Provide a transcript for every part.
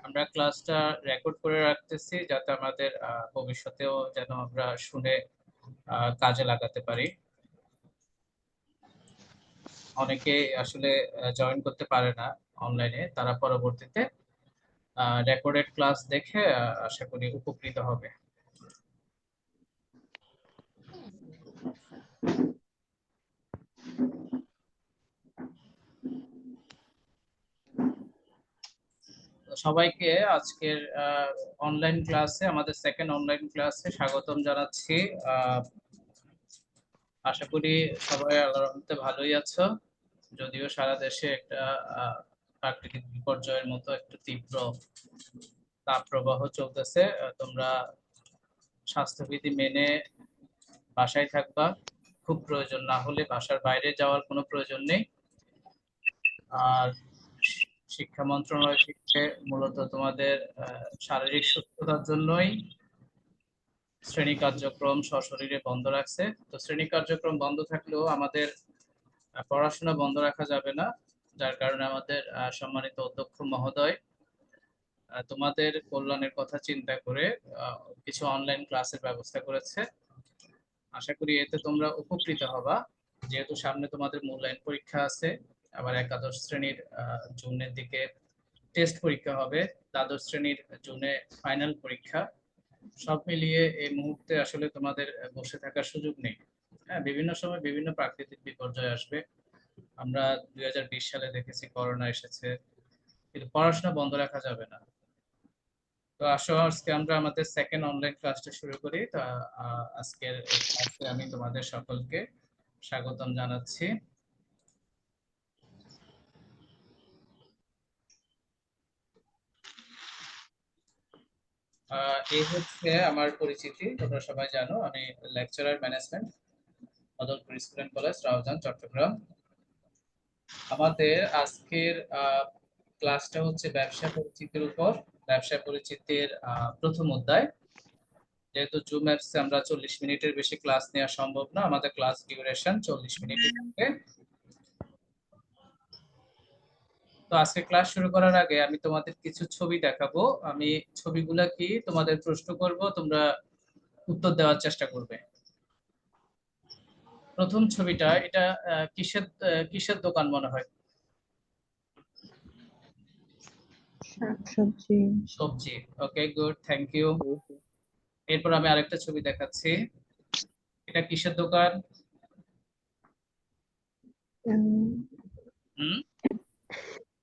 আমরা ক্লাসটা রেকর্ড করে রাখতেছি যাতে আমাদের ভবিষ্যতেও যেন আমরা শুনে কাজে লাগাতে পারি। অনেকে আসলে জয়েন করতে পারে না অনলাইনে, তারা পরবর্তীতে রেকর্ডেড ক্লাস দেখে আশা করি উপকৃত হবে। সবাইকে আজকের অনলাইন ক্লাসে, আমাদের সেকেন্ড অনলাইন ক্লাসে স্বাগতম জানাচ্ছি। আশা করি সবাই আল্লাহর রহমতে ভালোই আছো, যদিও সারা দেশে একটা প্রাকৃতিক বিপর্যয়ের মতো একটু তীব্র তাপপ্রবাহ চলতেছে। তোমরা স্বাস্থ্যবিধি মেনে বাসায় থাকবা, খুব প্রয়োজন না হলে বাসার বাইরে যাওয়ার কোনো প্রয়োজন নেই। আর শিক্ষা মন্ত্রণালয় থেকে মূলত তোমাদের শারীরিক সুস্থতার জন্যই শ্রেণী কার্যক্রম সশরীরে বন্ধ রাখছে। তো শ্রেণী কার্যক্রম বন্ধ থাকলেও আমাদের পড়াশোনা বন্ধ রাখা যাবে না, যার কারণে আমাদের সম্মানিত অধ্যক্ষ মহোদয় তোমাদের কল্যাণের কথা চিন্তা করে কিছু অনলাইন ক্লাসের ব্যবস্থা করেছে। আশা করি এতে তোমরা উপকৃত হবা, যেহেতু সামনে তোমাদের মূল্যায়ন পরীক্ষা আছে, আবার একাদশ শ্রেণীর জুনের দিকে টেস্ট পরীক্ষা হবে, দ্বাদশ শ্রেণীর জুনে ফাইনাল পরীক্ষা। সব মিলিয়ে এই মুহূর্তে আসলে তোমাদের বসে থাকার সুযোগ নেই। হ্যাঁ, বিভিন্ন সময় বিভিন্ন প্রাকৃতিক বিপর্যয় আসবে। আমরা 2020 সালে দেখেছি করোনা এসেছে, কিন্তু পড়াশোনা বন্ধ রাখা যাবে না। তো আসো আজকে আমরা আমাদের সেকেন্ড অনলাইন ক্লাসটা শুরু করি। তা আজকের এই ক্লাসে আমি তোমাদের সকলকে স্বাগতম জানাচ্ছি। এই হচ্ছে আমার পরিচিতি, তোমরা সবাই জানো আমি lecturer management, Madanpur school and college, Raozan, Chattogram. আমাদের আজকের ক্লাসটা হচ্ছে ব্যবসা পরিচিতির উপর। ব্যবসা পরিচিতির প্রথম অধ্যায়। যেহেতু জুম অ্যাপসে আমরা 40 মিনিটের বেশি ক্লাস নেওয়া সম্ভব না, আমাদের ক্লাস ডিউরেশন 40 মিনিটের মধ্যে। তো আজকে ক্লাস শুরু করার আগে আমি তোমাদের কিছু ছবি দেখাবো। আমি ছবিগুলা কি তোমাদের প্রশ্ন করব, তোমরা উত্তর দেওয়ার চেষ্টা করবে। প্রথম ছবিটা, এটা কিসের কিসের দোকান মনে হয়? শাকসবজি। সবজি। ওকে, গুড, থ্যাংক ইউ। এরপর আমি আরেকটা ছবি দেখাচ্ছি। এটা কিসের দোকান? হুম,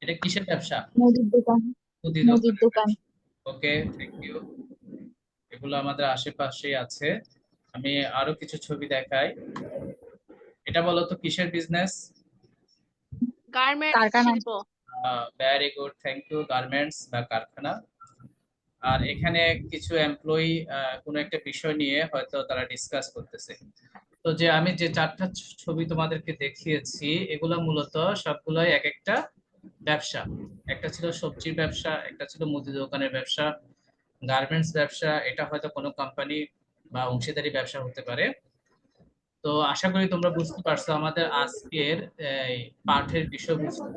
এটা কিসের ব্যবসা? মুদির দোকান। মুদি মুদির দোকানের দোকান। ব্যবসা। ওকে, থ্যাংক ইউ। এগুলো আমাদের আশেপাশেই আছে। আমি আরো কিছু ছবি দেখাই। এটা বলো তো কিসের বিজনেস? গার্মেন্টস কারখানা। শিল্প। Very good, thank you, garments বা কারখানা। আর এখানে কিছু এমপ্লয়ি কোনো একটা বিষয় নিয়ে হয়তো তারা ডিসকাস করতেছে। তো যে আমি যে চারটা ছবি তোমাদেরকে দেখিয়েছি, এগুলো মূলত সবগুলোই এক একটা ব্যবসা। একটা ছিল সবজির ব্যবসা, একটা ছিল মুদি দোকানের ব্যবসা, গার্মেন্টস ব্যবসা, এটা হয়তো কোনো কোম্পানি বা অংশীদারি ব্যবসা হতে পারে। তো আশা করি তোমরা বুঝতে পারছো আমাদের আজকের এই পাঠের বিষয়বস্তু।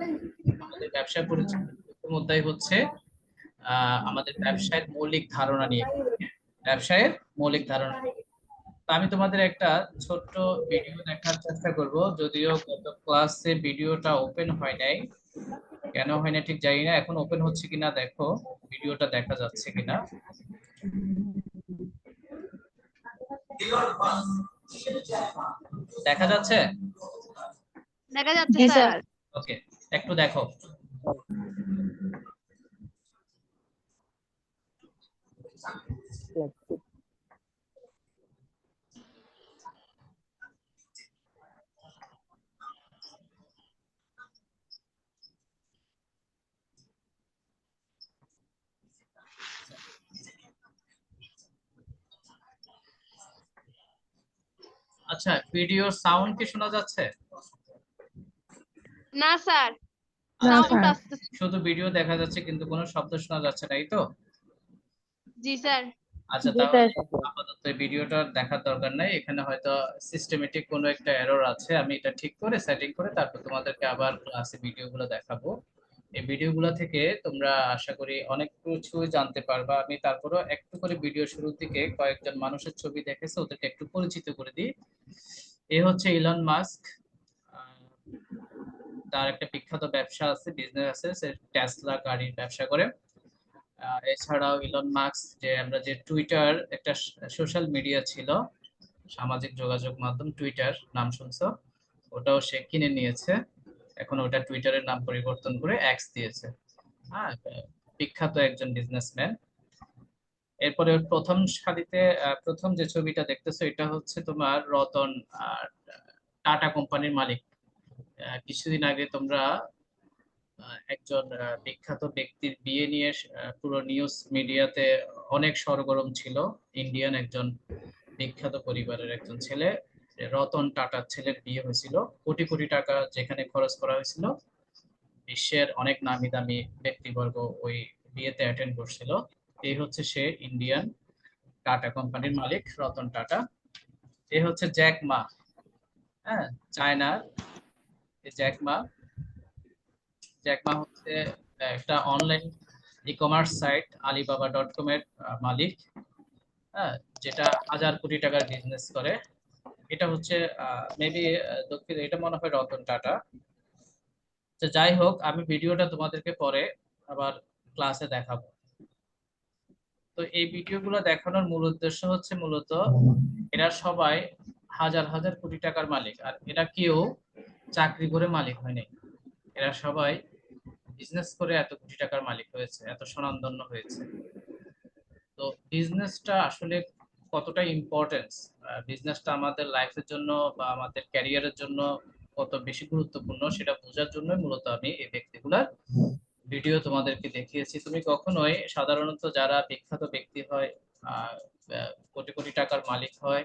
আমাদের ব্যবসা পরিচিতির প্রথম অধ্যায় হচ্ছে আমাদের ব্যবসায়ের মৌলিক ধারণা নিয়ে। ব্যবসায়ের মৌলিক ধারণা নিয়ে। তো আমি তোমাদের একটা ছোট্ট ভিডিও দেখার চেষ্টা করব, যদিও গত ক্লাসে ভিডিওটা ওপেন হয় নাই। কেন হয় না ঠিক জানি না, এখন ওপেন হচ্ছে কিনা দেখো, ভিডিওটা দেখা যাচ্ছে কিনা। দেখা যাচ্ছে? দেখা যাচ্ছে জি স্যার। স্যার। ওকে, একটু দেখো। আচ্ছা, ভিডিওর সাউন্ড কি শোনা যাচ্ছে? না স্যার, না সাউন্ড স্যার। আসতেছে। শুধু ভিডিও দেখা যাচ্ছে কিন্তু কোনো শব্দ শোনা যাচ্ছে না, এই তো? জি স্যার। আচ্ছা, জি তাহলে স্যার। আপাতত এই ভিডিওটা দেখার দরকার নাই। এখানে হয়তো সিস্টেমেটিক কোনো একটা এরর আছে, আমি এটা ঠিক করে সেটিং করে তারপর তোমাদেরকে আবার ক্লাসে ভিডিওগুলো দেখাবো। এই ভিডিওগুলো থেকে তোমরা আশা করি অনেক কিছু জানতে পারবা। আমি তারপরও একটু করে ভিডিও শুরুর দিকে কয়েকজন মানুষের ছবি দেখেছে, ওদেরকে একটু পরিচিত করে দিই। এ হচ্ছে ইলন মাস্ক। তার একটা বিখ্যাত ব্যবসা আছে, বিজনেস আছে, সে টেসলা গাড়ির ব্যবসা করে। এছাড়াও ইলন মাস্ক যে আমরা যে টুইটার একটা সোশ্যাল মিডিয়া ছিল, সামাজিক যোগাযোগ মাধ্যম, টুইটার নাম শুনছো? ওটাও সে কিনে নিয়েছে। এখন ওটা টুইটারের নাম পরিবর্তন করে এক্স দিয়েছে। হ্যাঁ, বিখ্যাত একজন বিজনেসম্যান। এরপরে ওর প্রথম সারিতে প্রথম যে ছবিটা দেখতেছো এটা হচ্ছে তোমার রতন, টাটা কোম্পানির মালিক। কিছুদিন আগে তোমরা একজন বিখ্যাত ব্যক্তির বিয়ে নিয়ে পুরো নিউজ মিডিয়াতে অনেক সরগরম ছিল। ইন্ডিয়ান একজন বিখ্যাত পরিবারের একজন ছেলে, রতন টাটার ছেলের বিয়ে হয়েছিল। কোটি কোটি টাকা যেখানে খরচ করা হয়েছিল, বিশ্বের অনেক নামি দামি ব্যক্তিবর্গ ওই বিয়েতে অ্যাটেন্ড করছিল। এই হচ্ছে সে, ইন্ডিয়ান টাটা কোম্পানির মালিক রতন টাটা। এ হচ্ছে জ্যাক মা। হ্যাঁ, চায়নার জ্যাক মা। জ্যাক মা হচ্ছে একটা online e commerce site alibaba.com এর মালিক। হ্যাঁ, যেটা হাজার কোটি টাকার বিজনেস করে। এটা হচ্ছে মেবি দক্ষিণ, এটা মনে হয় রতন টাটা। তো যাই হোক, আমি ভিডিওটা তোমাদেরকে পরে আবার ক্লাসে দেখাবো। তো এই ভিডিওগুলো দেখানোর মূল উদ্দেশ্য হচ্ছে মূলত এরা সবাই হাজার হাজার কোটি টাকার মালিক, আর এরা কেউ চাকরি করে মালিক হয়নি। এরা সবাই বিজনেস করে এত কোটি টাকার মালিক হয়েছে, এত স্বনামধন্য হয়েছে। তো বিজনেসটা আসলে কতটা ইম্পর্টেন্স, বিজনেসটা আমাদের লাইফের জন্য বা আমাদের ক্যারিয়ারের জন্য কত বেশি গুরুত্বপূর্ণ, সেটা বোঝার জন্যই মূলত আমি এই ব্যক্তিগুলার ভিডিও তোমাদেরকে দেখিয়েছি। তুমি কখনোই সাধারণত যারা বিখ্যাত ব্যক্তি হয়, আহ কোটি কোটি টাকার মালিক হয়,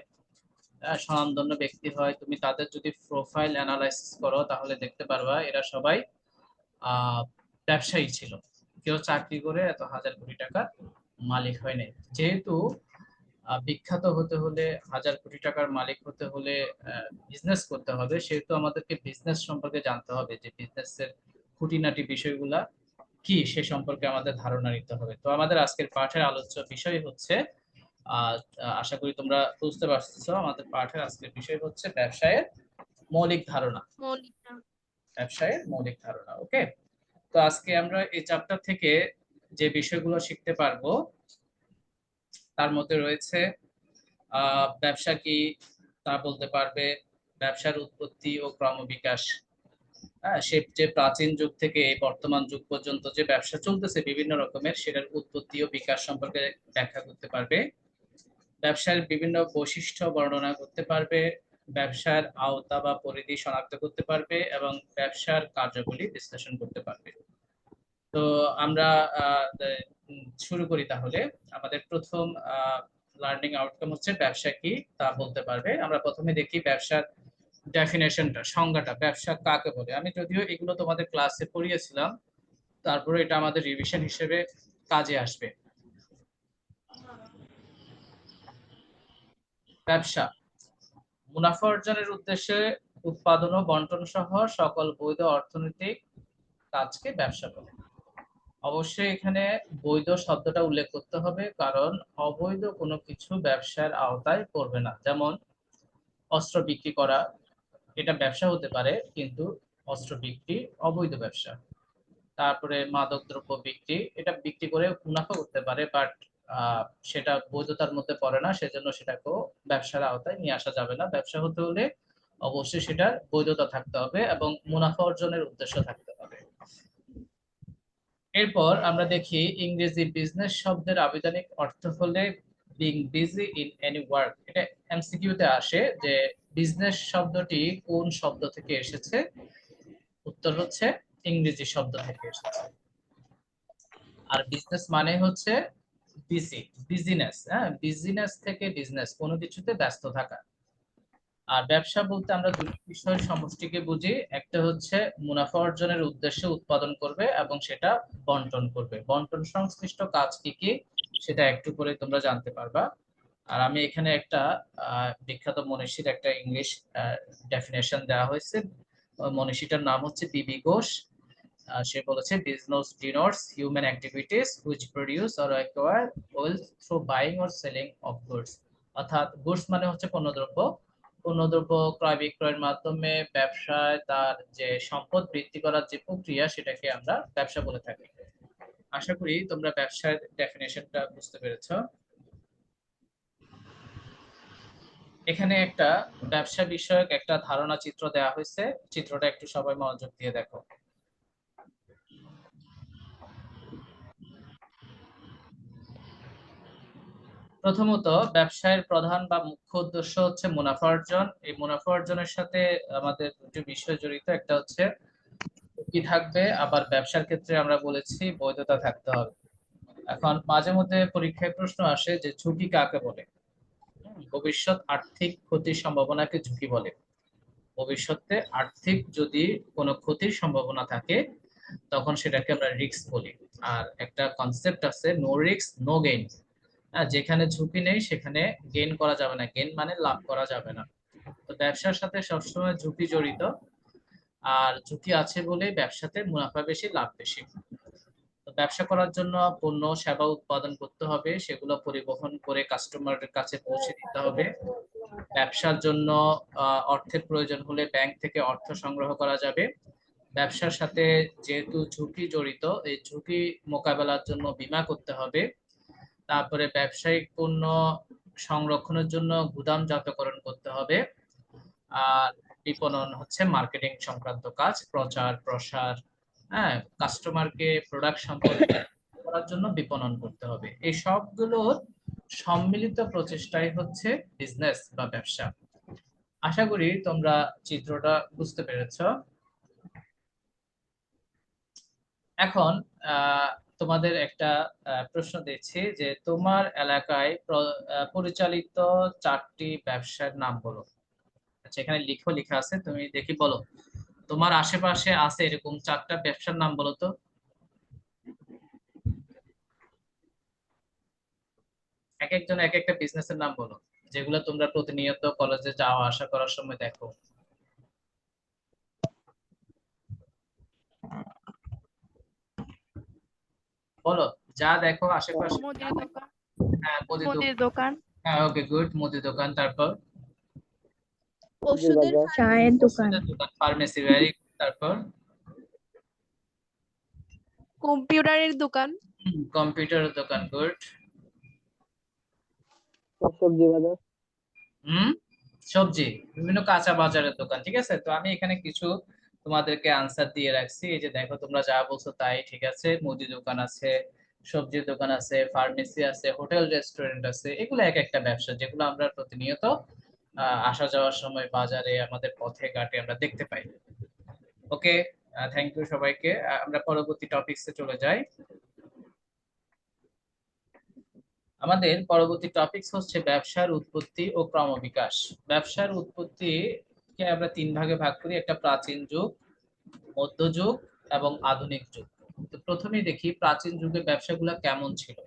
স্বনামধন্য ব্যক্তি হয়, তুমি তাদের যদি প্রোফাইল অ্যানালাইসিস করো তাহলে দেখতে পারবা এরা সবাই আহ ব্যবসায়ী ছিল। কেউ চাকরি করে এত হাজার কোটি টাকার মালিক হয় নাই। যেহেতু বিখ্যাত হতে হলে, হাজার কোটি টাকার মালিক হতে হলে বিজনেস করতে হবে, সেহেতু আমাদেরকে বিজনেস সম্পর্কে জানতে হবে, যে বিজনেসের খুঁটিনাটি বিষয়গুলা কি সে সম্পর্কে আমাদের ধারণা নিতে হবে। তো আমাদের আজকের পাঠের আলোচ্য বিষয় হচ্ছে, আহ আশা করি তোমরা বুঝতে পারছো, আমাদের পাঠের আজকের বিষয় হচ্ছে ব্যবসায়ের মৌলিক ধারণা। মৌলিক। ব্যবসায়ের মৌলিক ধারণা, ওকে। তো আজকে আমরা এই চ্যাপ্টার থেকে যে বিষয়গুলো শিখতে পারবো তার মধ্যে রয়েছে ব্যবসা কি তা বলতে পারবে, ব্যবসার উৎপত্তি ও ক্রমবিকাশ। হ্যাঁ, সে যে প্রাচীন যুগ থেকে এই বর্তমান যুগ পর্যন্ত যে ব্যবসা চলতেছে বিভিন্ন রকমের, সেটার উৎপত্তি ও বিকাশ সম্পর্কে ব্যাখ্যা করতে পারবে। ব্যবসার বিভিন্ন বৈশিষ্ট্য বর্ণনা করতে পারবে, ব্যবসার আওতা বা পরিধি শনাক্ত করতে পারবে এবং ব্যবসার কার্যাবলী বিশ্লেষণ করতে পারবে। তো আমরা শুরু করি তাহলে। আমাদের প্রথম লার্নিং আউটকাম হচ্ছে ব্যবসা কি তা বলতে পারবে। আমরা প্রথমে দেখি ব্যবসার ডেফিনেশনটা, সংজ্ঞাটা, ব্যবসা কাকে বলে। আমি যদিও এগুলো তোমাদের ক্লাসে পড়িয়েছিলাম, তারপরে এটা আমাদের রিভিশন হিসেবে কাজে আসবে। ব্যবসা মুনাফা অর্জনের উদ্দেশ্যে উৎপাদন ও বন্টন সহ সকল বৈধ অর্থনৈতিক কাজকে ব্যবসা বলে। অবশ্যই এখানে বৈধ শব্দটা উল্লেখ করতে হবে, কারণ অবৈধ কোনো কিছু ব্যবসার আওতায় পড়বে না। যেমন অস্ত্র বিক্রি করা, এটা ব্যবসা হতে পারে, কিন্তু অস্ত্র বিক্রি অবৈধ ব্যবসা। তারপরে মাদক দ্রব্য বিক্রি, এটা বিক্রি করে মুনাফা করতে পারে, বাট সেটা বৈধতার মধ্যে পড়ে না, সেজন্য সেটাকেও ব্যবসার আওতায় নিয়ে আসা যাবে না। ব্যবসা হতে হলে অবশ্যই সেটার বৈধতা থাকতে হবে এবং মুনাফা অর্জনের উদ্দেশ্য থাকতে হবে। এরপর আমরা দেখি ইংরেজি বিজনেস শব্দের আবিধানিক অর্থ হলে being busy in any work. এটা এমসিকিউ তে আসে যে বিজনেস শব্দটি কোন শব্দ থেকে এসেছে। উত্তর হচ্ছে ইংরেজি শব্দ থেকে এসেছে। আর বিজনেস মানে হচ্ছে বিজি, বিজিনেস। হ্যাঁ, বিজিনেস থেকে বিজনেস, কোনো কিছুতে ব্যস্ত থাকা। আর ব্যবসা বলতে আমরা দুটি বিষয়ের সমষ্টিকে বুঝি, একটা হচ্ছে মুনাফা অর্জনের উদ্দেশ্যে উৎপাদন করবে এবং সেটা বন্টন করবে। বন্টন সংশ্লিষ্ট কাজ কি কি সেটা একটু করে তোমরা জানতে পারবা। আর আমি এখানে একটা বিখ্যাত মনীষীর একটা ইংলিশ ডেফিনেশন দেওয়া হয়েছে। মনীষীটার নাম হচ্ছে বিবি ঘোষ। সে বলেছে business denotes human activities which produce or acquire wealth through buying or selling of goods. অর্থাৎ গুডস মানে হচ্ছে পণ্যদ্রব্য, পণ্যদ্রব্য ক্রয় বিক্রয়ের মাধ্যমে ব্যবসায় তার যে সম্পদ বৃদ্ধি করার যে প্রক্রিয়া সেটাকে আমরা ব্যবসা বলে থাকি। আশা করি তোমরা ব্যবসার ডেফিনেশনটা বুঝতে পেরেছো। এখানে একটা ব্যবসা বিষয়ক একটা ধারণা চিত্র দেওয়া হয়েছে, চিত্রটা একটু সবাই মনোযোগ দিয়ে দেখো। প্রথমত ব্যবসায়ের প্রধান বা মুখ্য উদ্দেশ্য হচ্ছে মুনাফা অর্জন। এই মুনাফা অর্জনের সাথে আমাদের দুটি বিষয় জড়িত, একটা হচ্ছে ঝুঁকি থাকবে, আবার ব্যবসার ক্ষেত্রে আমরা বলেছি বৈধতা থাকতে হবে। এখন মাঝে মধ্যে পরীক্ষায় প্রশ্ন আসে যে ঝুঁকি কাকে বলে। ভবিষ্যৎ আর্থিক ক্ষতির সম্ভাবনাকে ঝুঁকি বলে। ভবিষ্যতে আর্থিক যদি কোনো ক্ষতির সম্ভাবনা থাকে তখন সেটাকে আমরা রিস্ক বলি। আর একটা কনসেপ্ট আছে নো রিস্ক নো গেইন। যেখানে ঝুঁকি নেই সেখানে গেইন করা যাবে না, গেইন মানে লাভ করা যাবে না। তো ব্যবসার সাথে সবসময় ঝুঁকি জড়িত, আর ঝুঁকি আছে বলে ব্যবসাতে মুনাফা বেশি লাভ বেশি। তো ব্যবসা করার জন্য পণ্য সেবা উৎপাদন করতে হবে, সেগুলো পরিবহন করে কাস্টমারের কাছে পৌঁছে দিতে হবে। ব্যবসার জন্য অর্থের প্রয়োজন হলে ব্যাংক থেকে অর্থ সংগ্রহ করা যাবে। ব্যবসার সাথে যেহেতু ঝুঁকি জড়িত, এই ঝুঁকি মোকাবেলার জন্য বীমা করতে হবে। তারপরে ব্যবসায়িক পণ্য সংরক্ষণের জন্য গুদামজাতকরণ করতে হবে। আর বিপণন হচ্ছে মার্কেটিং সংক্রান্ত কাজ, প্রচার প্রসার, হ্যাঁ, কাস্টমারকে প্রোডাক্ট সম্পর্কে করার জন্য বিপণন করতে হবে। এই সবগুলোর সম্মিলিত প্রচেষ্টাই হচ্ছে বিজনেস বা ব্যবসা। আশা করি তোমরা চিত্রটা বুঝতে পেরেছো। এখন তোমাদের একটা প্রশ্ন দিচ্ছি যে তোমার এলাকায় পরিচালিত 4টি ব্যবসার নাম বলো। আচ্ছা, এখানে লেখা আছে, তুমি দেখি বলো তোমার আশেপাশে আছে এরকম 4টা ব্যবসার নাম বলো তো। এক একজন এক একটা বিজনেসের নাম বলো, যেগুলো তোমরা প্রতিনিয়ত কলেজে যাওয়া আসা করার সময় দেখো। বলো, যা দেখো আশেপাশে। মুদির দোকান। হ্যাঁ, মুদি মুদির দোকান। দোকান। হ্যাঁ, ওকে, গুড, মুদি দোকান। তারপর ওষুধের চায়ের দোকান, ওষুধের দোকান, ফার্মেসি, ভেরি। তারপর কম্পিউটারের দোকান। কম্পিউটারের দোকান, গুড। সবজি বাজার, হুম, সবজি, বিভিন্ন কাঁচা বাজারের দোকান। ঠিক আছে, তো আমি এখানে কিছু তোমাদেরকে আনসার দিয়ে রাখছি। এই যে দেখো, তোমরা যা বলছো তাই ঠিক আছে। মুদি দোকান আছে, সবজির দোকান আছে, ফার্মেসি আছে, হোটেল রেস্টুরেন্ট আছে। এগুলো এক একটা ব্যবসা যেগুলো আমরা প্রতিনিয়ত আসা যাওয়ার সময় বাজারে আমাদের পথে ঘাটে আমরা দেখতে পাই। ওকে, থ্যাংক ইউ সবাইকে। আমরা পরবর্তী টপিকসে চলে যাই। আমাদের পরবর্তী টপিকস হচ্ছে ব্যবসার উৎপত্তি ও ক্রমবিকাশ। ব্যবসার উৎপত্তিকে আমরা 3 ভাগে ভাগ করি, একটা প্রাচীন যুগ, মধ্যযুগ এবং আধুনিক যুগ। তো প্রথমেই দেখি প্রাচীন যুগে ব্যবসাগুলো কেমন ছিল।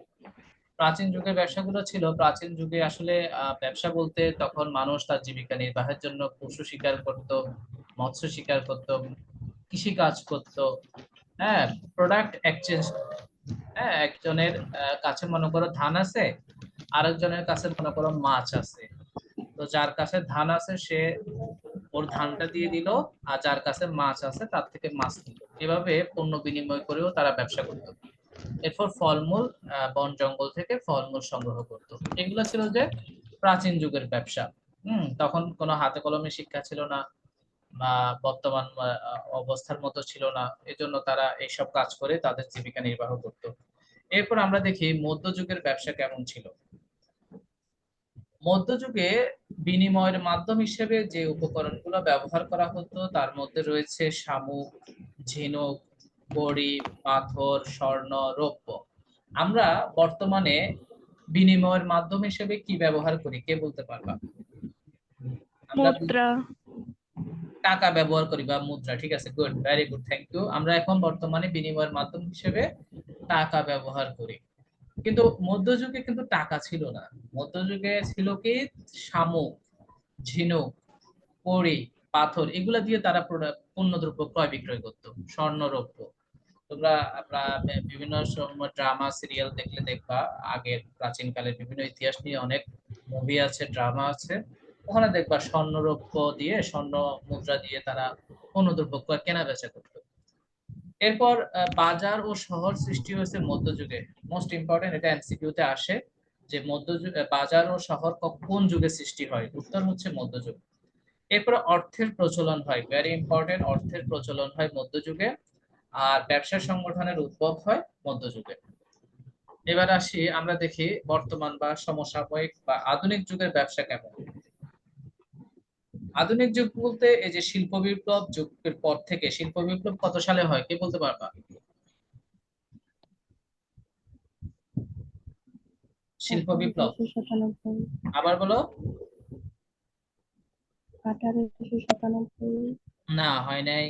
প্রাচীন যুগের ব্যবসাগুলো ছিল, প্রাচীন যুগে আসলে ব্যবসা বলতে তখন মানুষ তার জীবিকা নির্বাহের জন্য পশু শিকার করত, মৎস্য শিকার করত, কৃষি কাজ করত, হ্যাঁ, প্রোডাক্ট এক্সচেঞ্জ। হ্যাঁ, একজনের কাছে মনে করো ধান আছে, আরেকজনের কাছে মনে করো মাছ আছে। তো যার কাছে ধান আছে সে ওর ধানটা দিয়ে দিল, আর যার কাছে মাছ আছে তার থেকে মাছ নিল। এভাবে পণ্য বিনিময় করেও তারা ব্যবসা করতো। এরপর ফলমূল, বন জঙ্গল থেকে ফলমূল সংগ্রহ করতো। এগুলো ছিল যে প্রাচীন যুগের ব্যবসা। তখন কোনো হাতে কলমে শিক্ষা ছিল না, বা বর্তমান অবস্থার মতো ছিল না, এজন্য তারা এইসব কাজ করে তাদের জীবিকা নির্বাহ করত। এরপর আমরা দেখি মধ্যযুগের ব্যবসা কেমন ছিল। মধ্যযুগে বিনিময়ের মাধ্যম হিসেবে যে উপকরণগুলো ব্যবহার করা হতো তার মধ্যে রয়েছে শামুক, ঝিনুক, কড়ি, পাথর, স্বর্ণ, রৌপ্য। আমরা বর্তমানে বিনিময়ের মাধ্যম হিসেবে কি ব্যবহার করি, কে বলতে পারবা? আমরা মুদ্রা। টাকা ব্যবহার করি বা মুদ্রা। ঠিক আছে, good, very good, thank you. আমরা এখন বর্তমানে বিনিময়ের মাধ্যম হিসেবে টাকা ব্যবহার করি। কিন্তু মধ্যযুগে কিন্তু টাকা ছিল না। মধ্যযুগে ছিল কি, শামুক, ঝিনুক, কড়ি, পাথর, এগুলা দিয়ে তারা পণ্যদ্রব্য ক্রয় বিক্রয় করত, স্বর্ণ, রৌপ্য। তোমরা আমরা বিভিন্ন সময় ড্রামা সিরিয়াল দেখলে দেখবা, আগের প্রাচীন কালের বিভিন্ন ইতিহাস নিয়ে অনেক মুভি আছে, ড্রামা আছে, ওখানে দেখবা স্বর্ণরৌপ্য দিয়ে, স্বর্ণ মুদ্রা দিয়ে তারা পণ্যদ্রব্য কেনা বেচা করতো। এরপর বাজার ও শহর সৃষ্টি হয়েছে মধ্যযুগে। মোস্ট ইম্পর্টেন্ট, এটা এমসিকিউ তে আসে যে বাজার ও শহর কোন যুগে সৃষ্টি হয়, উত্তর হচ্ছে মধ্যযুগ। এরপর অর্থের প্রচলন হয়, ভেরি ইম্পর্টেন্ট, অর্থের প্রচলন হয় মধ্যযুগে। আর ব্যবসা সংগঠনের উদ্ভব হয় মধ্যযুগে। এবার আসি, আমরা দেখি বর্তমান বা সমসাময়িক বা আধুনিক যুগের ব্যবসা কেমন। আধুনিক যুগ বলতে এই যে শিল্প বিপ্লব যুগের পর থেকে, শিল্প বিপ্লব কত সালে হয় কে বলতে পারবা? শিল্প বিপ্লব 1897 আবার বলো। 1897 না, হয় নাই।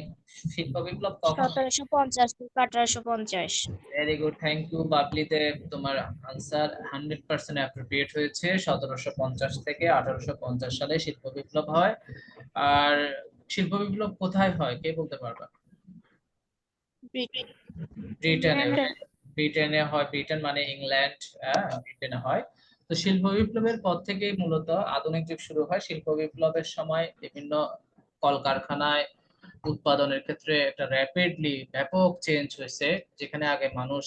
শিল্প বিপ্লব কখন? 1750 থেকে 1850। Very good, thank you Babli Deb, তোমার আনসার 100% অ্যাপ্রোপ্রিয়েট হয়েছে। 1750 থেকে 1850 সালে শিল্প বিপ্লব হয়। আর শিল্প বিপ্লব কোথায় হয় কে বলতে পারবা? ব্রিটেনে। ইংল্যান্ডে। ব্রিটেনে হয়, ব্রিটেন মানে ইংল্যান্ড, ব্রিটেনে হয়। তো শিল্প বিপ্লবের পর থেকেই মূলত আধুনিক যুগ শুরু হয়। শিল্প বিপ্লবের সময় বিভিন্ন কলকারখানায় উৎপাদনের ক্ষেত্রে একটা র্যাপিডলি ব্যাপক চেঞ্জ হয়েছে। যেখানে আগে মানুষ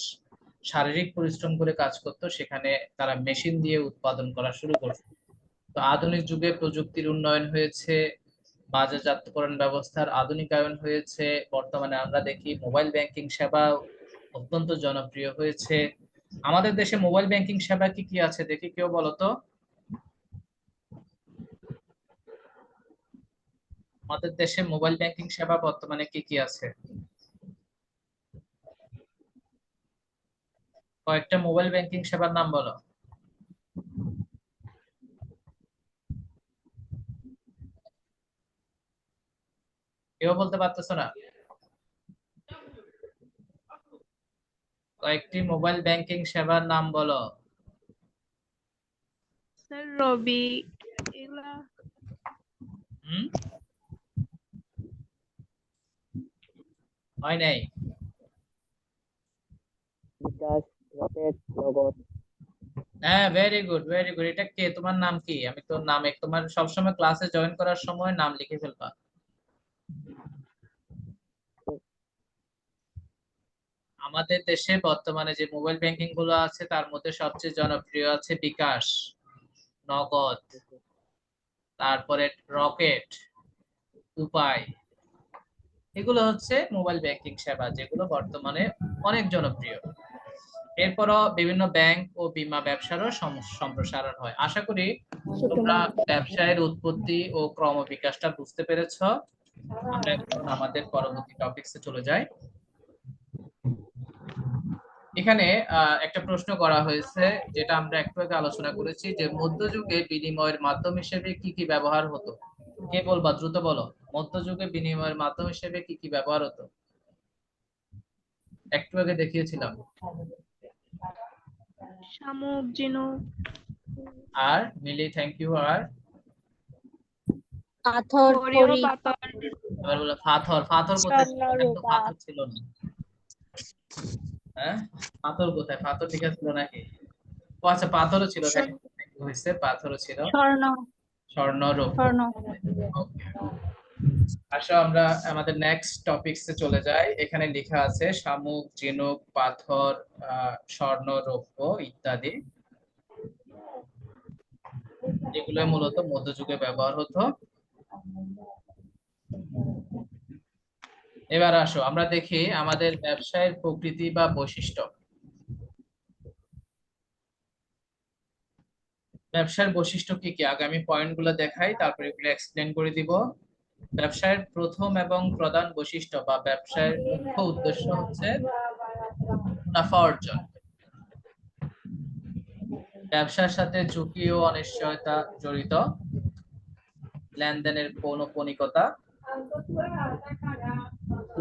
শারীরিক পরিশ্রম করে কাজ করতো, সেখানে তারা মেশিন দিয়ে উৎপাদন করা শুরু করছে। তো আধুনিক যুগে প্রযুক্তির উন্নয়ন হয়েছে, বাজারজাতকরণ ব্যবস্থার আধুনিকায়ন হয়েছে। বর্তমানে আমরা দেখি মোবাইল ব্যাংকিং সেবা অত্যন্ত জনপ্রিয় হয়েছে। আমাদের দেশে মোবাইল ব্যাংকিং সেবা কি কি আছে দেখি, কেউ বলো তো। আমাদের দেশে মোবাইল ব্যাংকিং সেবা বর্তমানে কি কি আছে? কয়েকটা মোবাইল ব্যাংকিং সেবার নাম বলো। কেউ বলতে পারতেছো না? কয়েকটি মোবাইল ব্যাংকিং সেবার নাম বলো। স্যার রবি, এগুলা হুম, হয় নাই। বিকাশ, রকেট, নগদ। হ্যাঁ, ভেরি গুড, ভেরি গুড। এটা কে, তোমার নাম কি? আমি তো নামে, তোমার সবসময় ক্লাসে জয়েন করার সময় নাম লিখে ফেলবা। আমাদের দেশে বর্তমানে যে মোবাইল ব্যাংকিং গুলো আছে তার মধ্যে সবচেয়ে জনপ্রিয় আছে বিকাশ, নগদ, তারপরে রকেট, উপায়। এগুলো হচ্ছে মোবাইল ব্যাংকিং সেবা যেগুলো বর্তমানে অনেক জনপ্রিয়। এরপরও বিভিন্ন ব্যাংক ও বীমা ব্যবসারও সম্প্রসারণ হয়। আশা করি তোমরা ব্যবসায়ের উৎপত্তি ও ক্রমবিকাশটা বুঝতে পেরেছো। আমরা এখন আমাদের পরবর্তী টপিকসে চলে যাই। এখানে একটা প্রশ্ন করা হয়েছে, যেটা আমরা একটু আগে আলোচনা করেছি, যে মধ্যযুগে বিনিময়ের মাধ্যম হিসেবে কি কি ব্যবহার হতো। কে বলবা, দ্রুত বলো। মধ্যযুগে বিনিময়ের মাধ্যম হিসেবে কি কি ব্যবহার হতো? একটু আগে দেখিয়েছিলাম। শামুক, ঝিনুক, আর মিলি, থ্যাংক ইউ। আর পাথর, ঘড়ি ও ঘড়ি, পাথর, এবার বলো পাথর। পাথর কোথায় ছিল? স্বর্ণ, এখানে তো রূপা। পাথর ছিল না। হ্যাঁ, পাথর কোথায়? পাথর লেখা ছিল নাকি? ও আচ্ছা, পাথরও ছিল, হয়েছে, পাথরও ছিল। স্বর্ণ, স্বর্ণ, রৌপ্য। স্বর্ণ। ওকে, আসো আমরা আমাদের নেক্সট টপিকসে চলে যাই। এখানে লেখা আছে শামুক, ঝিনুক, পাথর, স্বর্ণ, রৌপ্য ইত্যাদি, এগুলো মূলত মধ্যযুগে ব্যবহার হতো। এবার আসো আমরা দেখি আমাদের ব্যবসায়ের প্রকৃতি বা বৈশিষ্ট্য। ব্যবসার বৈশিষ্ট্য কি কি, আগে আমি পয়েন্টগুলো দেখাই, তারপরে এগুলো এক্সপ্লেন করে দিব। ব্যবসায়ের প্রথম এবং প্রধান বৈশিষ্ট্য বা ব্যবসায়ের মুখ্য উদ্দেশ্য হচ্ছে মুনাফা অর্জন। ব্যবসার সাথে ঝুঁকি ও অনিশ্চয়তা জড়িত। লেনদেনের পৌনঃপুনিকতা,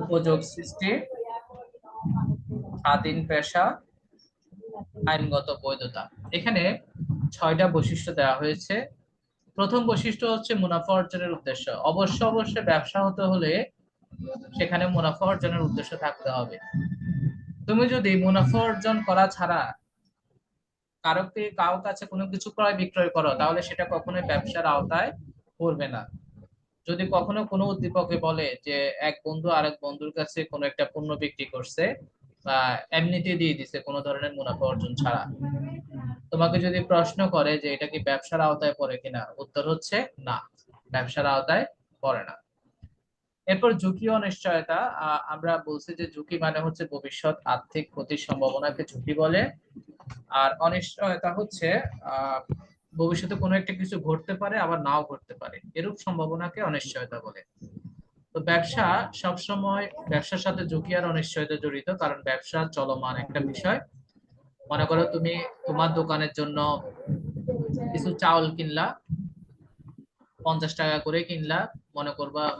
উপযোগ সৃষ্টি, স্বাধীন পেশা, আইনগত বৈধতা। এখানে 6টা বৈশিষ্ট্য দেওয়া হয়েছে। প্রথম বৈশিষ্ট্য হচ্ছে মুনাফা অর্জনের উদ্দেশ্য। অবশ্যই ব্যবসা হতে হলে সেখানে মুনাফা অর্জনের উদ্দেশ্য থাকতে হবে। তুমি যদি মুনাফা অর্জন করা ছাড়া কারো কাছে কোনো কিছু ক্রয় বিক্রয় করো, তাহলে সেটা কখনোই ব্যবসার আওতায় পড়বে না। যদি কখনো কোনো উদ্দীপকে বলে যে এক বন্ধু আরেক বন্ধুর কাছে কোনো একটা পণ্য বিক্রি করছে বা এমনিতে দিয়ে দিছে কোনো ধরনের মুনাফা অর্জন ছাড়া, তোমাকে যদি প্রশ্ন করে যে এটা কি ব্যবসার আওতায় পড়ে কিনা, উত্তর হচ্ছে না, ব্যবসার আওতায় পড়ে না। এরপর ঝুঁকি ও অনিশ্চয়তা। আমরা বলছি যে ঝুঁকি মানে হচ্ছে ভবিষ্যৎ আর্থিক ক্ষতির সম্ভাবনাকে ঝুঁকি বলে, আর অনিশ্চয়তা হচ্ছে আহ ভবিষ্যতে কোনো একটা কিছু ঘটতে পারে আবার নাও ঘটতে পারে, এরূপ সম্ভাবনাকে অনিশ্চয়তা বলে। তো ব্যবসার সাথে ঝুঁকি আর অনিশ্চয়তা জড়িত, কারণ ব্যবসা চলমান একটা বিষয়। মনে করো তুমি তোমার দোকানের জন্য কিছু চাউল কিনলা, 50 টাকা করে কিনলা,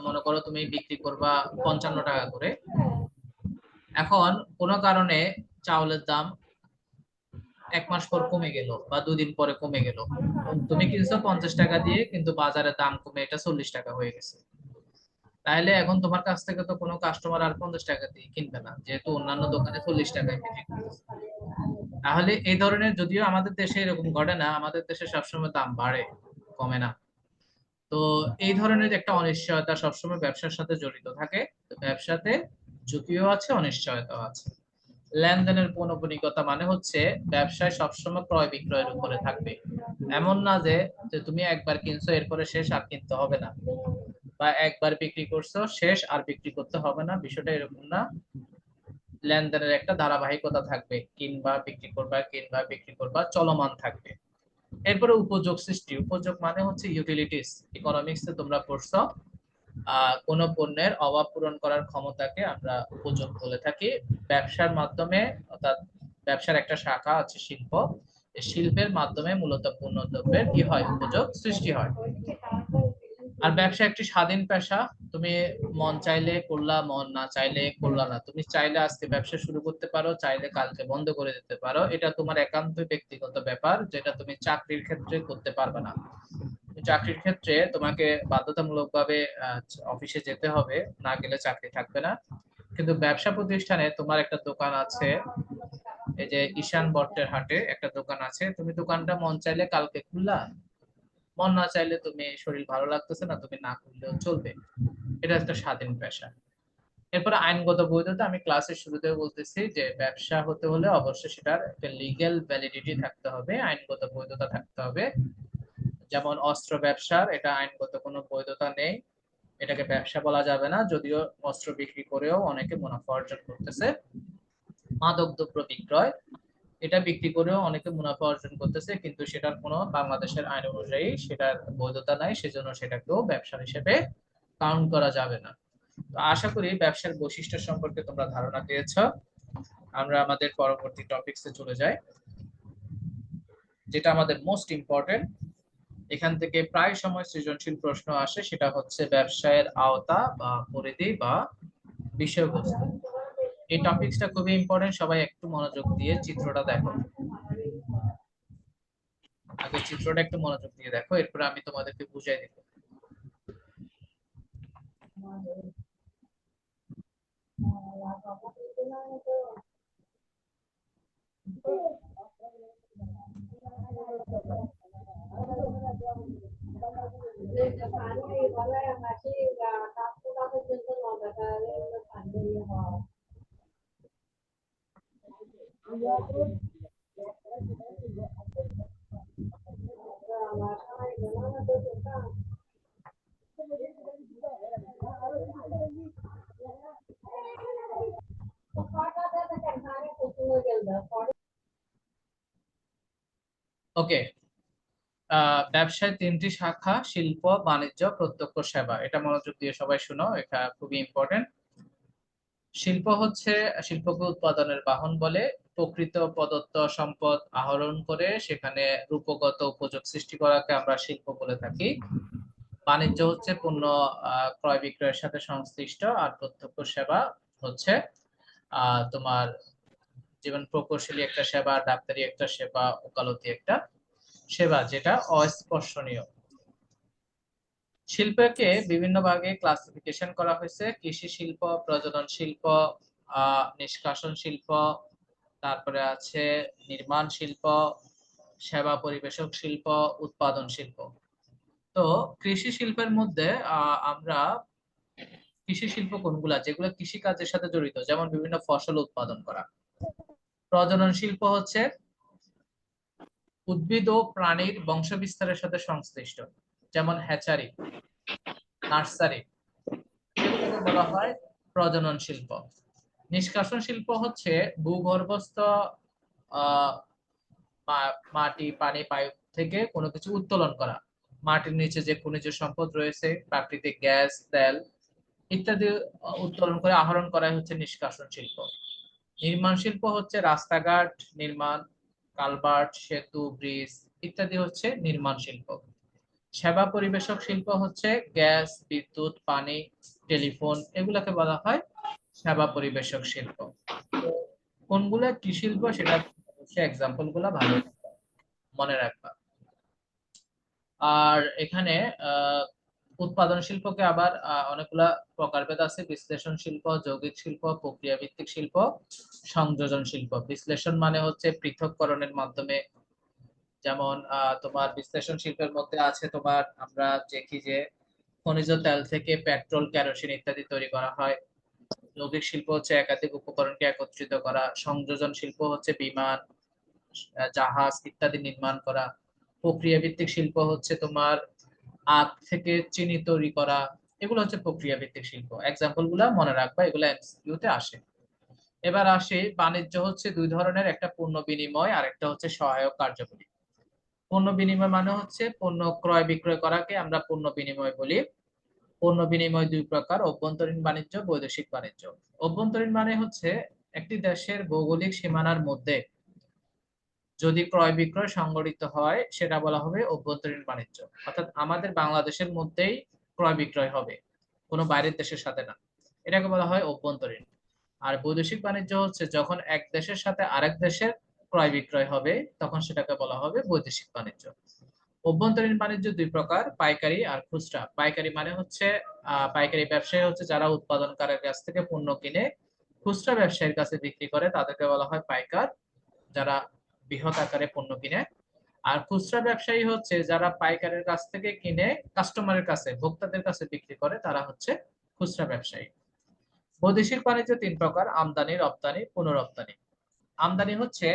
মনে করো তুমি বিক্রি করবা 55 টাকা করে। এখন কোনো কারণে চাউলের দাম 1 মাস পর কমে গেল বা 2 দিন পরে কমে গেল, তুমি কিনছো 50 টাকা দিয়ে, কিন্তু বাজারে দাম কমে এটা 40 টাকা হয়ে গেছে। তাহলে এখন তোমার কাছ থেকে তো কোনো কাস্টমার আর 50 টাকা দিয়ে কিনবে না, যেহেতু অন্যান্য দোকানে 40 টাকায় বিক্রি করতেছে। তাহলে এই ধরনের, যদিও আমাদের দেশে এরকম ঘটে না, আমাদের দেশে সবসময় দাম বাড়ে, কমে না। তো এই ধরনের একটা অনিশ্চয়তা সবসময় ব্যবসার সাথে জড়িত থাকে। তো ব্যবসাতে ঝুঁকিও আছে, অনিশ্চয়তাও আছে। লেনদেনের পৌনঃপুনিকতা মানে হচ্ছে ব্যবসায় সবসময় ক্রয় বিক্রয়ের উপরে থাকবে। এমন না যে যে তুমি একবার কিনছো এরপরে শেষ, আর কিনতে হবে না, বা একবার বিক্রি করছো শেষ আর বিক্রি করতে হবে না, বিষয়টা এরকম না। লেনদেনের একটা ধারাবাহিকতা থাকবে, কিনবা বিক্রি করবা চলমান থাকবে। এরপরে উপযোগ সৃষ্টি। উপযোগ মানে হচ্ছে ইউটিলিটিস। ইকোনমিক্সে তোমরা পড়ছো, কোন পণ্যের অভাব পূরণ করার ক্ষমতাকে আমরা উপযোগ বলে থাকি। ব্যবসার মাধ্যমে, অর্থাৎ ব্যবসার একটা শাখা আছে শিল্প, এই শিল্পের মাধ্যমে মূলত পণ্যদ্রব্যের কি হয়, উপযোগ সৃষ্টি হয়। আর ব্যবসা একটি স্বাধীন পেশা। তুমি মন চাইলে করলা, মন না চাইলে করলা না। তুমি চাইলে আজকে ব্যবসা শুরু করতে পারো, চাইলে কালকে বন্ধ করে দিতে পারো, এটা তোমার একান্ত ব্যক্তিগত ব্যাপার, যেটা তুমি চাকরির ক্ষেত্রে করতে পারবে না। চাকরির ক্ষেত্রে তোমাকে বাধ্যতামূলক ভাবে অফিসে যেতে হবে, না গেলে চাকরি থাকবে না। কিন্তু ব্যবসা প্রতিষ্ঠানে তোমার একটা দোকান আছে, এই যে ঈশান বট্টের হাটে একটা দোকান আছে, তুমি দোকানটা মন চাইলে কালকে খুললা, মন না চাইলে তুমি, শরীর ভালো লাগতেছে না, তুমি না খুললেও চলবে। এটা একটা স্বাধীন পেশা। এরপরে আইনগত বৈধতা। আমি ক্লাসের শুরুতে বলতেছি যে ব্যবসা হতে হলে অবশ্যই সেটার একটা লিগ্যাল ভ্যালিডিটি থাকতে হবে, আইনগত বৈধতা থাকতে হবে। যেমন অস্ত্র ব্যবসার এটা আইনগত কোনো বৈধতা নেই, এটাকে ব্যবসা বলা যাবে না, যদিও অস্ত্র বিক্রি করেও অনেকে মুনাফা অর্জন করতেছে। মাদক দ্রব্য বিক্রয়, এটা বিক্রি করেও অনেকে মুনাফা অর্জন করতেছে, কিন্তু সেটার কোনো বাংলাদেশের আইন অনুযায়ী সেটার বৈধতা নাই, সেজন্য সেটাকেও ব্যবসা হিসেবে কাউন্ট করা যাবে না। তো আশা করি ব্যবসার বৈশিষ্ট্য সম্পর্কে তোমরা ধারণা পেয়েছ। আমরা আমাদের পরবর্তী টপিকসে চলে যাই, যেটা আমাদের মোস্ট ইম্পর্টেন্ট। এখান থেকে প্রায় সময় সৃজনশীল প্রশ্ন আসে, সেটা হচ্ছে ব্যবসায়ের আওতা বা পরিধি বা বিষয়বস্তু। এই টপিকসটা খুবই ইম্পর্টেন্ট, সবাই একটু মনোযোগ দিয়ে চিত্রটা দেখো। আগে চিত্রটা একটু মনোযোগ দিয়ে দেখো, এরপরে আমি তোমাদেরকে বুঝাই দেব। ওকে, ব্যবসায় 3টি শাখা: শিল্প, বাণিজ্য, প্রত্যক্ষ সেবা। এটা মনোযোগ দিয়ে সবাই শুনো, এটা খুবই ইম্পর্টেন্ট। শিল্পকে উৎপাদনের বাহন বলে। প্রকৃত প্রদত্ত সম্পদ আহরণ করে সেখানে রূপগত উপযোগ সৃষ্টি করাকে আমরা শিল্প বলে থাকি। বাণিজ্য হচ্ছে পণ্য ক্রয় বিক্রয়ের সাথে সংশ্লিষ্ট। আর প্রত্যক্ষ সেবা হচ্ছে তোমার যেমন প্রকৌশলী একটা সেবা, ডাক্তারি একটা সেবা, ওকালতি একটা সেবা, যেটা অস্পর্শনীয়। শিল্পকে বিভিন্ন ভাগে ক্লাসিফিকেশন করা হয়েছে: কৃষি শিল্প, প্রজনন শিল্প, নিষ্কাশন শিল্প, তারপরে আছে নির্মাণ শিল্প, সেবা পরিবেশক শিল্প, উৎপাদন শিল্প। তো কৃষি শিল্পের মধ্যে আমরা কৃষি শিল্প কোনগুলা, যেগুলো কৃষি কাজের সাথে জড়িত, যেমন বিভিন্ন ফসল উৎপাদন করা। প্রজনন শিল্প হচ্ছে উদ্ভিদ ও প্রাণীর বংশ বিস্তারের সাথে সংশ্লিষ্ট, যেমন হ্যাচারি, নার্সারি, এগুলোকে বলা হয় প্রজনন শিল্প। নিষ্কাশন শিল্প হচ্ছে ভূগর্ভস্থ আহ মাটি, পানি, পাইপ থেকে কোনো কিছু উত্তোলন করা। মাটির নিচে যে খনিজ সম্পদ রয়েছে, প্রাকৃতিক গ্যাস, তেল ইত্যাদি উত্তোলন করে আহরণ করাই হচ্ছে নিষ্কাশন শিল্প। নির্মাণ শিল্প হচ্ছে রাস্তাঘাট নির্মাণ, কালভার্ট, সেতু, ব্রিজ ইত্যাদি হচ্ছে নির্মাণ শিল্প। সেবা পরিবেশক শিল্প হচ্ছে গ্যাস, বিদ্যুৎ, পানি, টেলিফোন, এগুলাকে বলা হয় সেবা পরিবেশক শিল্প। তো কোনগুলা কি শিল্প সেটা এক্সাম্পল গুলা ভালো মনে রাখবা। আর এখানে উৎপাদন শিল্পকে আবার অনেকগুলা প্রকারভেদ আছে: বিশ্লেষণ শিল্প, যৌগিক শিল্প, প্রক্রিয়া ভিত্তিক শিল্প, সংযোজন শিল্প। বিশ্লেষণ মানে হচ্ছে পৃথককরণের মাধ্যমে, যেমন তোমার বিশ্লেষণ শিল্পের মধ্যে আছে তোমার আমরা দেখি যে খনিজ তেল থেকে পেট্রোল, কেরোসিন ইত্যাদি তৈরি করা হয়। যৌগিক শিল্প হচ্ছে একাধিক উপকরণকে একত্রিত করা। সংযোজন শিল্প হচ্ছে বিমান, জাহাজ ইত্যাদি নির্মাণ করা। প্রক্রিয়া ভিত্তিক শিল্প হচ্ছে তোমার আখ থেকে চিনি তৈরি করা। এগুলো হচ্ছে প্রক্রিয়া ভিত্তিক শিল্প। এক্সাম্পল গুলা মনে রাখবা, এগুলো এমসিকিউ তে আসে। এবার আসি, বাণিজ্য হচ্ছে দুই ধরনের, একটা পণ্য বিনিময় আর একটা হচ্ছে সহায়ক কার্যাবলী। পণ্য বিনিময় মানে হচ্ছে পণ্য ক্রয় বিক্রয় করাকে আমরা পণ্য বিনিময় বলি। পণ্য বিনিময় দুই প্রকার: অভ্যন্তরীণ বাণিজ্য, বৈদেশিক বাণিজ্য। অভ্যন্তরীণ মানে হচ্ছে একটি দেশের ভৌগোলিক সীমানার মধ্যে যদি ক্রয় বিক্রয় সংগঠিত হয় সেটা বলা হবে অভ্যন্তরীণ বাণিজ্য। অর্থাৎ আমাদের বাংলাদেশের মধ্যেই ক্রয় বিক্রয় হবে, কোনো বাইরের দেশের সাথে না, এটাকে বলা হয় অভ্যন্তরীণ। আর বৈদেশিক বাণিজ্য হচ্ছে যখন এক দেশের সাথে আরেক দেশের ক্রয় বিক্রয় হবে তখন সেটাকে বলা হবে বৈদেশিক বাণিজ্য। অভ্যন্তরীণ বাণিজ্য দুই প্রকার: পাইকারি আর খুচরা। পাইকারি মানে হচ্ছে পাইকারি ব্যবসায়ী হচ্ছে যারা উৎপাদনকারীর কাছ থেকে পণ্য কিনে খুচরা ব্যবসায়ীর কাছে বিক্রি করে, তাদেরকে বলা হয় পাইকার, যারা বৃহৎ আকারে পণ্য কিনে। আর খুচরা ব্যবসায়ী হচ্ছে যারা পাইকারের কাছ থেকে কিনে কাস্টমারের কাছে, ভোক্তাদের কাছে বিক্রি করে, তারা হচ্ছে খুচরা ব্যবসায়ী। বৈদেশিক বাণিজ্য তিন প্রকার: আমদানি, রপ্তানি, পুনরপ্তানি। আমদানি হচ্ছে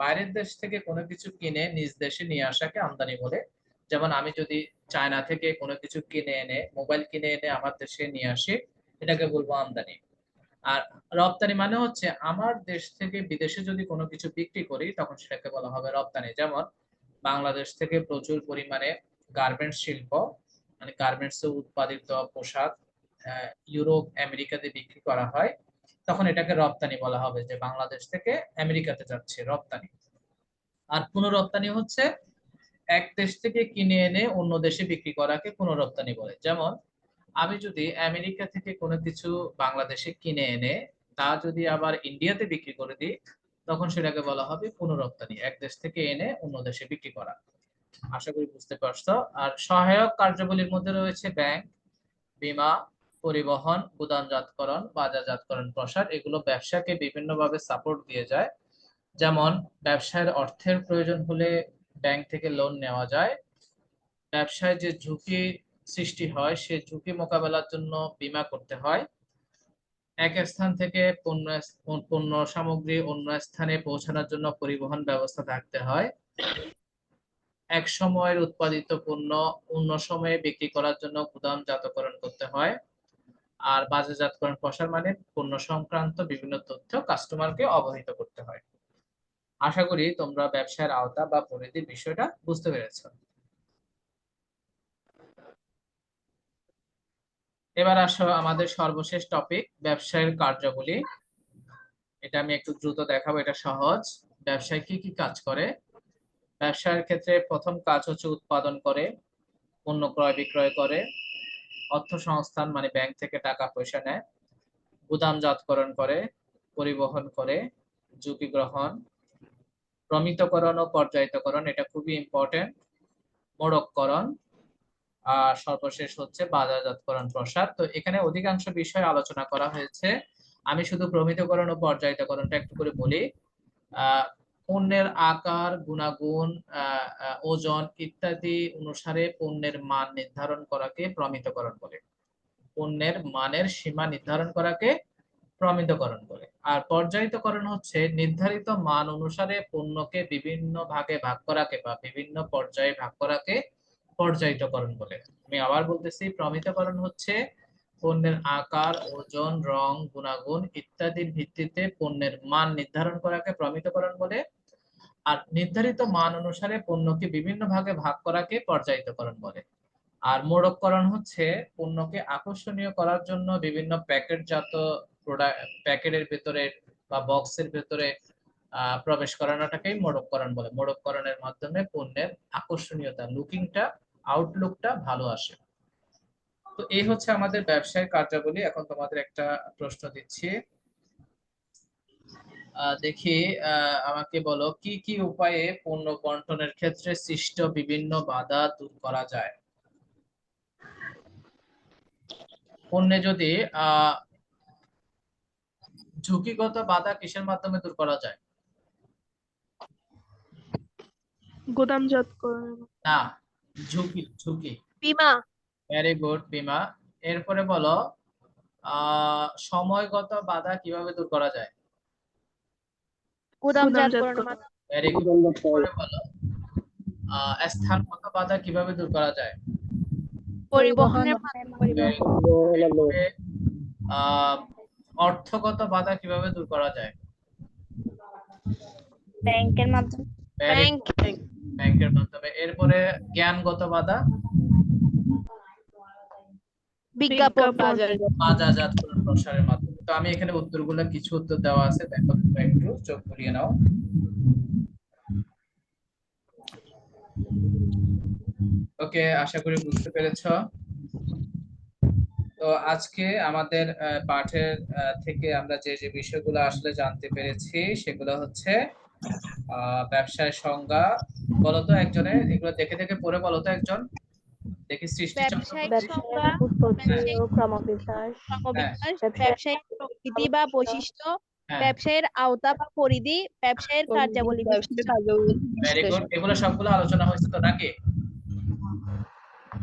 বাইরের দেশ থেকে কোনো কিছু কিনে নিজ দেশে নিয়ে আসাকে আমদানি বলে। যেমন আমি যদি চায়না থেকে কোনো কিছু কিনে এনে, মোবাইল কিনে এনে আমার দেশে নিয়ে আসি, এটাকে বলবো আমদানি। আর রপ্তানি মানে হচ্ছে আমার দেশ থেকে বিদেশে যদি কোনো কিছু বিক্রি করি তখন সেটাকে বলা হবে রপ্তানি। যেমন বাংলাদেশ থেকে প্রচুর পরিমাণে গার্মেন্টস শিল্প, মানে গার্মেন্টস উৎপাদিত পোশাক ইউরোপ, আমেরিকাতে বিক্রি করা হয়, তখন এটাকে রপ্তানি বলা হবে, যে বাংলাদেশ থেকে আমেরিকাতে যাচ্ছে, রপ্তানি। আর পুনরপ্তানি হচ্ছে এক দেশ থেকে কিনে এনে অন্য দেশে বিক্রি করাকে পুনরপ্তানি বলে। যেমন আমি যদি আমেরিকা থেকে কোনো কিছু বাংলাদেশে কিনে এনে তা যদি আবার ইন্ডিয়াতে বিক্রি করে দিই তখন সেটাকে বলা হবে পুনরপ্তানি, এক দেশ থেকে এনে অন্য দেশে বিক্রি করা। আশা করি বুঝতে পারছো। আর সহায়ক কার্যাবলীর মধ্যে রয়েছে ব্যাংক, বীমা, পরিবহন, গুদামজাতকরণ, বাজারজাতকরণ, প্রসার। এগুলো ব্যবসাকে বিভিন্নভাবে সাপোর্ট দিয়ে যায়। যেমন ব্যবসায়ের অর্থের প্রয়োজন হলে ব্যাংক থেকে লোন নেওয়া যায়। ব্যবসায় যে ঝুঁকি সৃষ্টি হয় সে ঝুঁকি মোকাবেলার জন্য বীমা করতে হয়। এক স্থান থেকে পণ্য সামগ্রী অন্য স্থানে পৌঁছানোর জন্য পরিবহন ব্যবস্থা থাকতে হয়। এক সময়ের উৎপাদিত পণ্য অন্য সময়ে বিক্রি করার জন্য গুদামজাতকরণ করতে হয়। আর বাজারজাতকরণ প্রসার মানে পণ্য সংক্রান্ত বিভিন্ন তথ্য কাস্টমারকে অবহিত করতে হয়। আশা করি তোমরা ব্যবসায়ের আওতা বা পরিধির বিষয়টা বুঝতে পেরেছো। এবার আসো আমাদের সর্বশেষ টপিক, ব্যবসায়ের কার্যাবলী। এটা আমি একটু দ্রুত দেখাবো, এটা সহজ। ব্যবসায় কি কি কাজ করে? ব্যবসায়ের ক্ষেত্রে প্রথম কাজ হচ্ছে উৎপাদন করে, পণ্য ক্রয় বিক্রয় করে, অর্থ সংস্থান মানে ব্যাংক থেকে টাকা পয়সা নেয়, গুদামজাতকরণ করে, পরিবহন করে, ঝুঁকি গ্রহণ, প্রমিতকরণ ও পর্যায়িতকরণ, এটা খুবই ইম্পর্টেন্ট, মোড়ককরণ, আর সর্বশেষ হচ্ছে বাজারজাতকরণ প্রসার। তো এখানে অধিকাংশ বিষয় আলোচনা করা হয়েছে আমি শুধু প্রমিতকরণ ও পর্যায়িতকরণটা একটু করে বলি। পণ্যের আকার, গুণাগুণ, ওজন ইত্যাদি অনুসারে পণ্যের মান নির্ধারণ করাকে প্রমিতকরণ বলে। পণ্যের মানের সীমা নির্ধারণ করাকে প্রমিতকরণ বলে। আর পর্যায়িতকরণ হচ্ছে নির্ধারিত মান অনুসারে পণ্যকে বিভিন্ন ভাগে ভাগ করাকে বা বিভিন্ন পর্যায়ে ভাগ করাকে পর্যায়িতকরণ বলে। আমি আবার বলতেছি, প্রমিতকরণ হচ্ছে পণ্যের আকার, ওজন, রং, গুণাগুণ ইত্যাদির ভিত্তিতে পণ্যের মান নির্ধারণ করাকে প্রমিতকরণ বলে। আর নির্ধারিত মান অনুসারে পণ্যকে বিভিন্ন ভাগে ভাগ করাকে পর্যায়িতকরণ বলে। আর মোড়ককরণ হচ্ছে পণ্যকে আকর্ষণীয় করার জন্য বিভিন্ন প্যাকেটজাত প্যাকেটের ভেতরে বা বক্সের ভেতরে প্রবেশ করানোটাকেই মোড়ককরণ বলে। মোড়ককরণের মাধ্যমে পণ্যের আকর্ষণীয়তা, লুকিংটা, আউটলুকটা ভালো আসে। তো এই হচ্ছে আমাদের ব্যবসায়িক কার্যাবলী। এখন তোমাদের একটা প্রশ্ন দিচ্ছি, দেখি আমাকে বলো, কি কি উপায়ে পণ্য বন্টনের ক্ষেত্রে সৃষ্ট বিভিন্ন বাধা দূর করা যায়? পণ্যে যদি ঝুঁকিগত বাধা কিসের মাধ্যমে দূর করা যায়? গুদামজাতকরণ। না, ঝুঁকি ঝুঁকি। বীমা। ভেরি গুড, বীমা। এরপরে বলো, সময়গত বাধা কিভাবে দূর করা যায়? গুদামজাতকরণ। Very good. এরপরে বলো, স্থানগত বাধা কিভাবে দূর করা যায়? পরিবহনের মাধ্যমে। Very good. এরপরে, অর্থগত বাধা কিভাবে দূর করা যায়? ব্যাংকের মাধ্যমে। ব্যাংকের মাধ্যমে। এরপরে জ্ঞানগত বাধা? বিজ্ঞাপন। বাজারজাতকরণ প্রসারের মাধ্যমে। তো আমি এখানে উত্তরগুলো, কিছু উত্তর দেওয়া আছে, দেখো তোমরা একটু চোখ ঘুরিয়ে নাও। ওকে, আশা করি বুঝতে পেরেছো। তো আজকে আমাদের পাঠের থেকে আমরা যে যে বিষয়গুলো আসলে জানতে পেরেছি সেগুলো হচ্ছে ব্যবসায় সংজ্ঞা। বলতো একজনে এগুলো দেখে দেখে পড়ে বলতো একজন, দেখি সৃষ্টি ব্যবসায়িক প্রকৃতি বা বৈশিষ্ট্য, ব্যবসায়ের আওতা বা পরিধি, ব্যবসায়ের কার্যাবলী। Very good. এগুলো সবগুলো আলোচনা হয়েছে তো নাকি?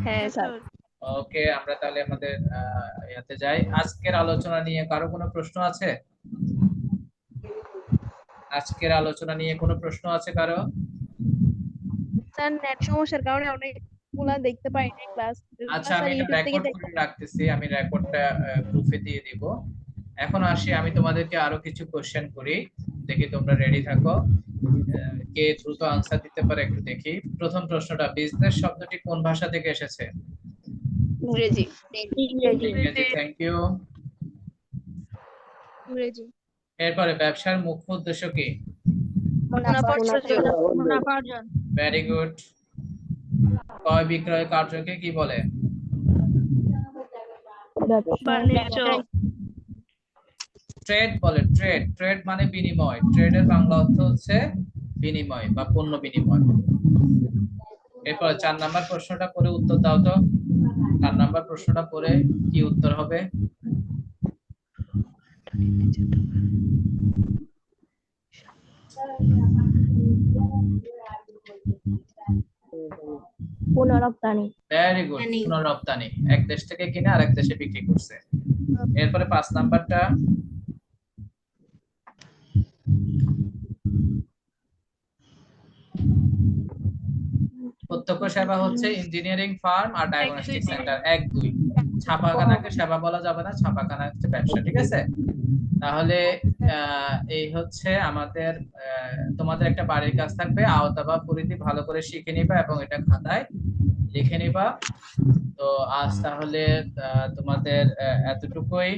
হ্যাঁ স্যার। ওকে, আমরা তাহলে আমাদের ইয়াতে যাই। আজকের আলোচনা নিয়ে কারো কোনো প্রশ্ন আছে? আজকের আলোচনা নিয়ে কোনো প্রশ্ন আছে কারো? স্যার নেট সমস্যার কারণে অনেকগুলা দেখতে পাইনি ক্লাস। আচ্ছা, আমি এটা রেকর্ড করে রাখতেছি, আমি রেকর্ডটা গ্রুপে দিয়ে দিব। এখন আসি, আমি তোমাদেরকে আরো কিছু কোশ্চেন করি, দেখি তোমরা রেডি থাকো। কে দ্রুত আনসার দিতে পারে একটু দেখি। প্রথম প্রশ্নটা, বিজনেস শব্দটি কোন ভাষা থেকে এসেছে? ইংরেজি। ইংরেজি, থ্যাংক ইউ। ইংরেজি। এরপরে, ব্যবসার মুখ্য উদ্দেশ্য কি? মুনাফা অর্জন। Very good. ক্রয় বিক্রয় কার্যকে কি বলে? বাণিজ্য। ট্রেড বলে। ট্রেড, ট্রেড মানে বিনিময়। ট্রেডের বাংলা অর্থ হচ্ছে বিনিময় বা পণ্য বিনিময়। এরপর 4 নাম্বার প্রশ্নটা পড়ে উত্তর দাও তো। 4 নাম্বার প্রশ্নটা পড়ে কি উত্তর হবে? পুনরপ্তানি। ভেরি গুড, পুনরপ্তানি। এক দেশ থেকে কিনে আরেক দেশে বিক্রি করছে। এরপরে 5 নাম্বারটা, প্রত্যক্ষ সেবা হচ্ছে ইঞ্জিনিয়ারিং ফার্ম আর ডায়াগনস্টিক সেন্টার। 1 2। ছাপাখানাকে সেবা বলা যাবে না, ছাপাখানা হচ্ছে ব্যবসা, ঠিক আছে? তাহলে এই হচ্ছে আমাদের, তোমাদের একটা বাড়ির কাজ থাকবে, আওতা বা পরিধি ভালো করে শিখে নিবা এবং এটা খাতায় লিখে নিবা। তো আজ তাহলে তোমাদের এতটুকুই।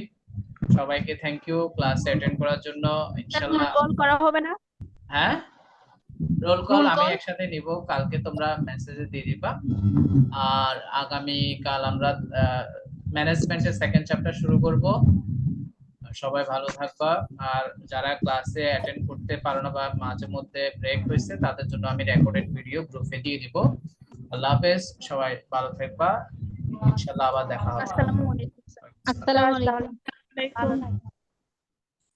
সবাইকে থ্যাংক ইউ ক্লাস অ্যাটেন্ড করার জন্য। ইনশাআল্লাহ কল করা হবে না? হ্যাঁ, রোল কল আমি একসাথে নিব, কালকে তোমরা মেসেজে দিয়ে দিবা। আর আগামী কাল আমরা ম্যানেজমেন্টের সেকেন্ড চ্যাপ্টার শুরু করব। সবাই ভালো থাকবা। আর যারা ক্লাসে অ্যাটেন্ড করতে পারো না বা মাঝে মধ্যে ব্রেক হয়েছে, তাদের জন্য আমি রেকর্ডেড ভিডিও গ্রুপে দিয়ে দিব। আল্লাহ হাফেজ, সবাই ভালো থাকবা। ইনশাআল্লাহ আবার দেখা হবে। আসসালামু আলাইকুম। আসসালামু আলাইকুম।